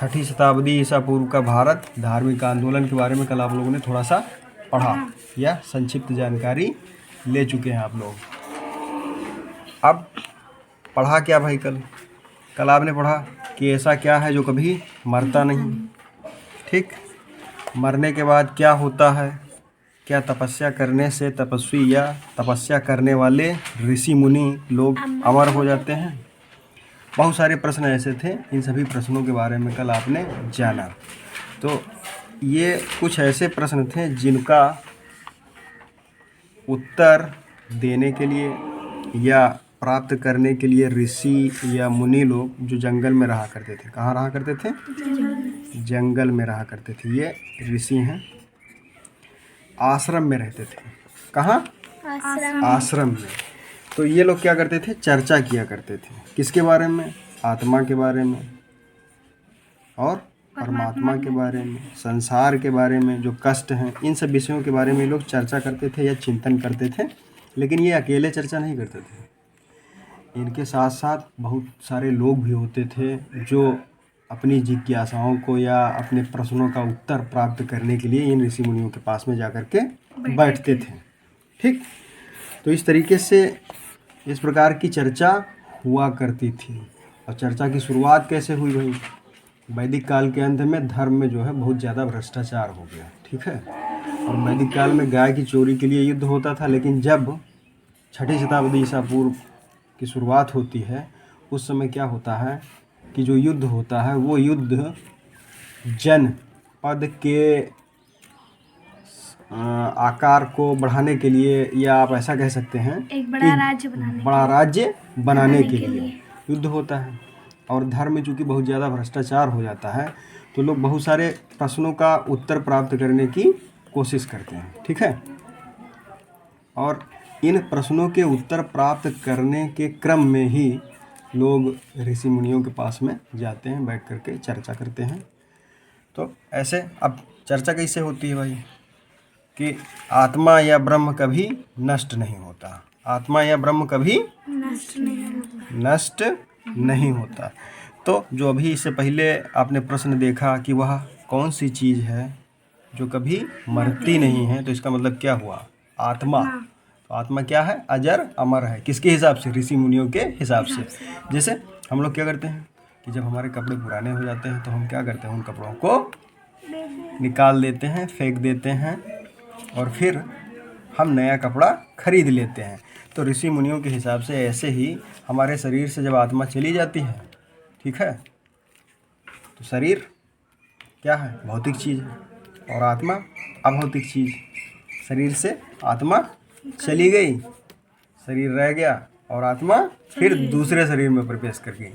छठी शताब्दी ईसा पूर्व का भारत धार्मिक आंदोलन के बारे में कल आप लोगों ने थोड़ा सा पढ़ा या संक्षिप्त जानकारी ले चुके हैं आप लोग। अब पढ़ा क्या भाई? कल आपने पढ़ा कि ऐसा क्या है जो कभी मरता नहीं। ठीक, मरने के बाद क्या होता है? क्या तपस्या करने से तपस्वी या तपस्या करने वाले ऋषि मुनि लोग अमर हो जाते हैं? बहुत सारे प्रश्न ऐसे थे, इन सभी प्रश्नों के बारे में कल आपने जाना। तो ये कुछ ऐसे प्रश्न थे जिनका उत्तर देने के लिए या प्राप्त करने के लिए ऋषि या मुनि लोग जो जंगल में रहा करते थे, कहाँ रहा करते थे? जंगल में रहा करते थे। ये ऋषि हैं, आश्रम में रहते थे। कहाँ? आश्रम में। तो ये लोग क्या करते थे? चर्चा किया करते थे। किसके बारे में? आत्मा के बारे में और परमात्मा के बारे में, संसार के बारे में, जो कष्ट हैं, इन सब विषयों के बारे में लोग चर्चा करते थे या चिंतन करते थे। लेकिन ये अकेले चर्चा नहीं करते थे, इनके साथ साथ बहुत सारे लोग भी होते थे जो अपनी जिज्ञासाओं को या अपने प्रश्नों का उत्तर प्राप्त करने के लिए इन ऋषि मुनियों के पास में जाकर के बैठते थे। ठीक, तो इस तरीके से इस प्रकार की चर्चा हुआ करती थी। और चर्चा की शुरुआत कैसे हुई भाई? वैदिक काल के अंत में धर्म में जो है बहुत ज़्यादा भ्रष्टाचार हो गया। ठीक है, और वैदिक काल में गाय की चोरी के लिए युद्ध होता था। लेकिन जब छठी शताब्दी ईसा पूर्व की शुरुआत होती है, उस समय क्या होता है कि जो युद्ध होता है वो युद्ध जनपद के आकार को बढ़ाने के लिए, या आप ऐसा कह सकते हैं एक बड़ा राज्य बनाने के लिए युद्ध होता है। और धर्म में चूँकि बहुत ज़्यादा भ्रष्टाचार हो जाता है, तो लोग बहुत सारे प्रश्नों का उत्तर प्राप्त करने की कोशिश करते हैं। ठीक है, और इन प्रश्नों के उत्तर प्राप्त करने के क्रम में ही लोग ऋषि मुनियों के पास में जाते हैं, बैठ करके चर्चा करते हैं। तो ऐसे अब चर्चा कैसे होती है भाई? कि आत्मा या ब्रह्म कभी नष्ट नहीं होता। आत्मा या ब्रह्म कभी नष्ट नहीं होता। तो जो अभी इससे पहले आपने प्रश्न देखा कि वह कौन सी चीज़ है जो कभी मरती नहीं है, तो इसका मतलब क्या हुआ? आत्मा। तो आत्मा क्या है? अजर अमर है। किसके हिसाब से? ऋषि मुनियों के हिसाब से। जैसे हम लोग क्या करते हैं कि जब हमारे कपड़े पुराने हो जाते हैं तो हम क्या करते हैं, उन कपड़ों को निकाल देते हैं, फेंक देते हैं, और फिर हम नया कपड़ा खरीद लेते हैं। तो ऋषि मुनियों के हिसाब से ऐसे ही हमारे शरीर से जब आत्मा चली जाती है, ठीक है, तो शरीर क्या है? भौतिक चीज़ है, और आत्मा अभौतिक चीज़। शरीर से आत्मा चली गई, शरीर रह गया, और आत्मा फिर दूसरे शरीर में प्रवेश कर गई,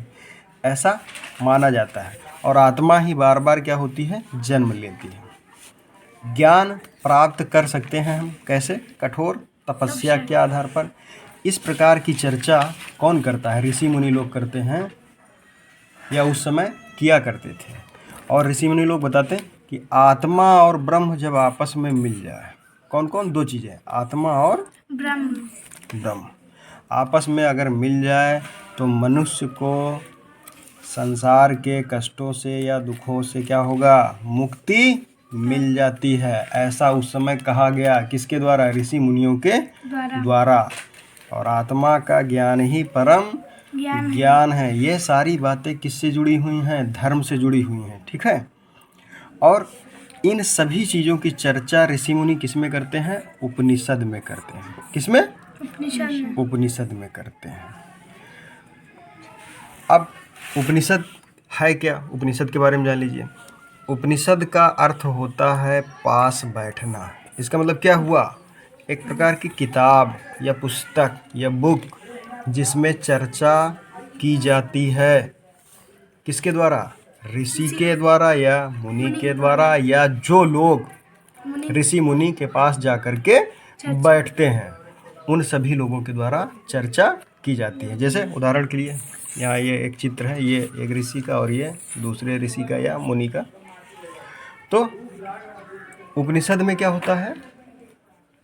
ऐसा माना जाता है। और आत्मा ही बार बार क्या होती है? जन्म लेती है। ज्ञान प्राप्त कर सकते हैं हम कैसे? कठोर तपस्या के आधार पर। इस प्रकार की चर्चा कौन करता है? ऋषि मुनि लोग करते हैं, या उस समय किया करते थे। और ऋषि मुनि लोग बताते हैं कि आत्मा और ब्रह्म जब आपस में मिल जाए, कौन कौन? दो चीज़ें, आत्मा और ब्रह्म आपस में अगर मिल जाए तो मनुष्य को संसार के कष्टों से या दुखों से क्या होगा? मुक्ति मिल जाती है। ऐसा उस समय कहा गया। किसके द्वारा? ऋषि मुनियों के द्वारा। और आत्मा का ज्ञान ही परम ज्ञान है। ये सारी बातें किससे जुड़ी हुई हैं? धर्म से जुड़ी हुई हैं। ठीक है, और इन सभी चीज़ों की चर्चा ऋषि मुनि किस में करते हैं? उपनिषद में करते हैं। किस में? उपनिषद में करते हैं। अब उपनिषद है क्या? उपनिषद के बारे में जान लीजिए। उपनिषद का अर्थ होता है पास बैठना। इसका मतलब क्या हुआ? एक प्रकार की किताब या पुस्तक या बुक जिसमें चर्चा की जाती है। किसके द्वारा? ऋषि के द्वारा या मुनि के द्वारा, या जो लोग ऋषि मुनि के पास जाकर के बैठते हैं, उन सभी लोगों के द्वारा चर्चा की जाती है। जैसे उदाहरण के लिए यहाँ ये एक चित्र है, ये एक ऋषि का और ये दूसरे ऋषि का या मुनि का। तो उपनिषद में क्या होता है?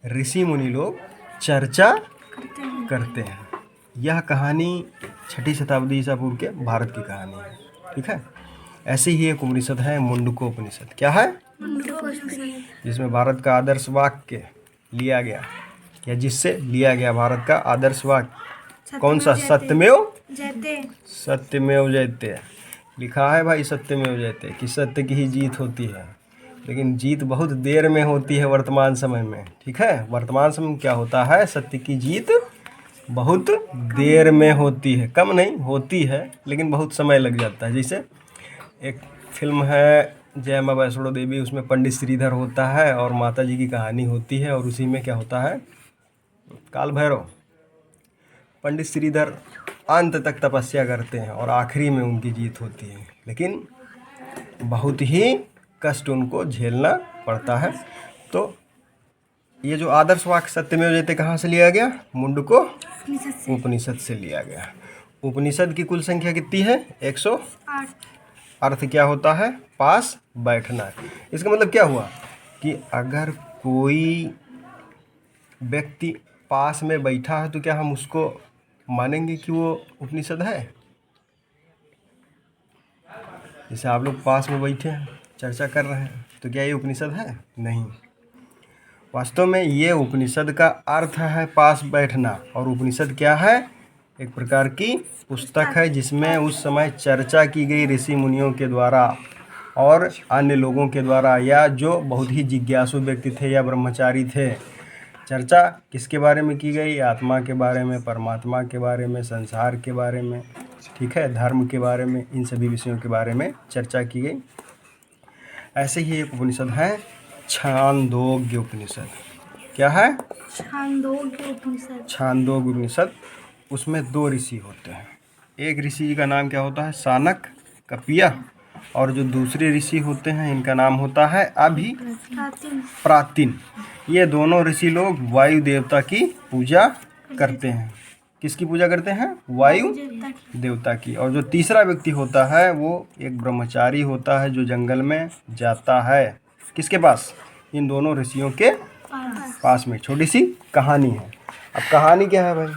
ऋषि मुनि लोग चर्चा करते हैं। यह कहानी छठी शताब्दी ईसा पूर्व के भारत की कहानी है। ठीक है, ऐसे ही एक उपनिषद है मुंडको उपनिषद। क्या है? जिसमें भारत का आदर्श वाक्य लिया गया, या जिससे लिया गया भारत का आदर्श वाक्य कौन सा? सत्यमेव जयते। सत्यमेव जयते लिखा है भाई, सत्यमेव जयते, कि सत्य की ही जीत होती है। लेकिन जीत बहुत देर में होती है वर्तमान समय में। ठीक है, वर्तमान समय में क्या होता है? सत्य की जीत बहुत देर में होती है, कम नहीं होती है, लेकिन बहुत समय लग जाता है। जैसे एक फिल्म है जय मां वैष्णो देवी, उसमें पंडित श्रीधर होता है और माता जी की कहानी होती है, और उसी में क्या होता है? काल भैरव, पंडित श्रीधर अंत तक तपस्या करते हैं और आखिरी में उनकी जीत होती है, लेकिन बहुत ही कष्ट उनको झेलना पड़ता है। तो ये जो आदर्श वाक्य सत्यमेव जयते कहाँ से लिया गया? मुंडको उपनिषद से लिया गया। उपनिषद की कुल संख्या कितनी है? 108। अर्थ क्या होता है? पास बैठना। इसका मतलब क्या हुआ कि अगर कोई व्यक्ति पास में बैठा है तो क्या हम उसको मानेंगे कि वो उपनिषद है? जैसे आप लोग पास में बैठे हैं, चर्चा कर रहे हैं, तो क्या ये उपनिषद है? नहीं। वास्तव में ये उपनिषद का अर्थ है पास बैठना। और उपनिषद क्या है? एक प्रकार की पुस्तक है जिसमें उस समय चर्चा की गई ऋषि मुनियों के द्वारा और अन्य लोगों के द्वारा, या जो बहुत ही जिज्ञासु व्यक्ति थे या ब्रह्मचारी थे। चर्चा किसके बारे में की गई? आत्मा के बारे में, परमात्मा के बारे में, संसार के बारे में, ठीक है, धर्म के बारे में, इन सभी विषयों के बारे में चर्चा की गई। ऐसे ही एक उपनिषद है छांदोग्य उपनिषद। क्या है? छांदोग्य उपनिषद। छांदोग्य उपनिषद, उसमें 2 ऋषि होते हैं। एक ऋषि जी का नाम क्या होता है? शानक कपिया, और जो दूसरे ऋषि होते हैं इनका नाम होता है प्रातिन। ये दोनों ऋषि लोग वायु देवता की पूजा करते हैं। किसकी पूजा करते हैं? वायु देवता की। और जो तीसरा व्यक्ति होता है वो एक ब्रह्मचारी होता है जो जंगल में जाता है। किसके पास? इन दोनों ऋषियों के पास में। छोटी सी कहानी है। अब कहानी क्या है भाई?